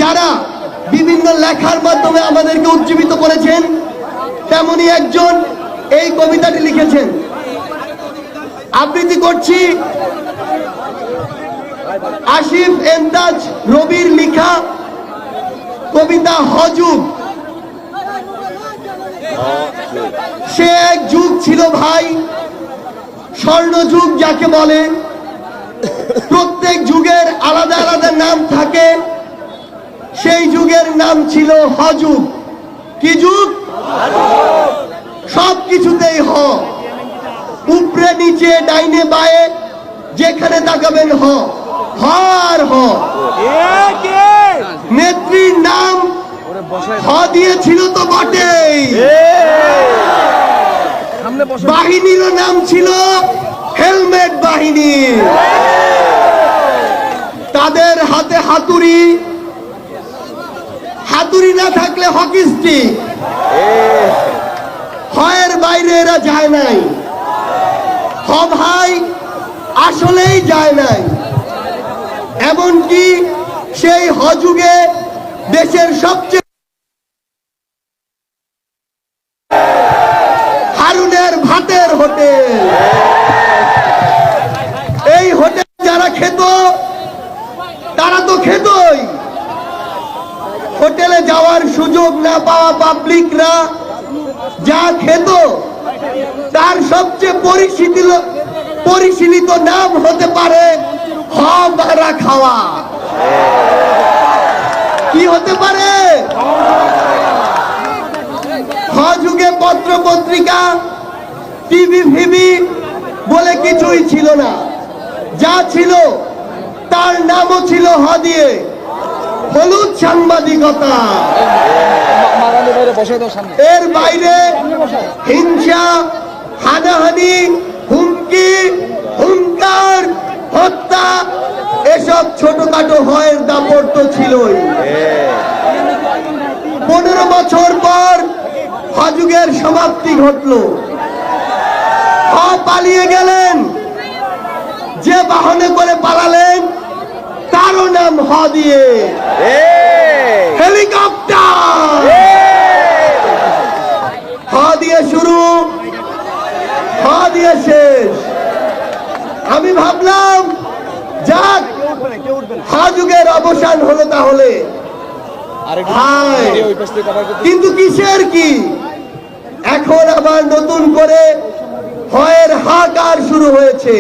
যারা বিভিন্ন লেখার মাধ্যমে আমাদেরকে উজ্জীবিত করেছেন, তেমনি একজন এই কবিতাটি লিখেছেন। আবৃত্তি করছি আসিফ এমতাজ রবির লেখা কবিতা হযুগ। সে এক যুগ ছিল ভাই, স্বর্ণযুগ যাকে বলে। প্রত্যেক যুগের আলাদা আলাদা নাম থাকে, সেই যুগের নাম ছিল হযুগ। কি যুগ? সব কিছুতেই হ, উপরে নিচে ডাইনে বায়ে যেখানে তাকাবেন হ, হ আর হ। নেত্রীর নাম হ দিয়েছিল তো বটেই, বাহিনীর নাম ছিল হেলমেট বাহিনী। তাদের হাতে হাতুড়ি, হাতুড়ি না থাকলে হকি স্টিক। হয়ের বাইরে এরা যায় নাই, হ ভাই আসলেই যায় নাই। এমনকি সেই হযুগে দেশের সবচেয়ে হারুনের ভাতের হোটেল, এই হোটেল যারা খেত তারা তো খেতই। হোটেলে যাওয়ার সুযোগ না পাওয়া পাবলিকরা যা খেত তার সবচেয়ে পরিশীলিত নাম হতে পারে হ বারা খাওয়া। কি হতে পারে? হযুগে পত্র পত্রিকা, টিভি ফিভি বলে কিছুই ছিল না। যা ছিল তার নামও ছিল হ দিয়ে, হলুদ সাংবাদিকতা। এর বাইরে হিংসা, হানাহানি, হুমকি, হুঙ্কার, হত্যা, এসব ছোটখাটো হয়ের দাপট তো ছিলই। 15 বছর পর হযুগের সমাপ্তি ঘটল। হ পালিয়ে গেলেন, যে বাহনে করে পালালেন তারও নাম হ দিয়ে, হেলিকপ্টার। হ দিয়ে শুরু, হ দিয়ে শেষ। আমি ভাবলাম যাক, হযুগের অবসান হলো তাহলে। কিন্তু কিসের কি? এখন আবার নতুন করে হয়ের হাহাকার শুরু হয়েছে।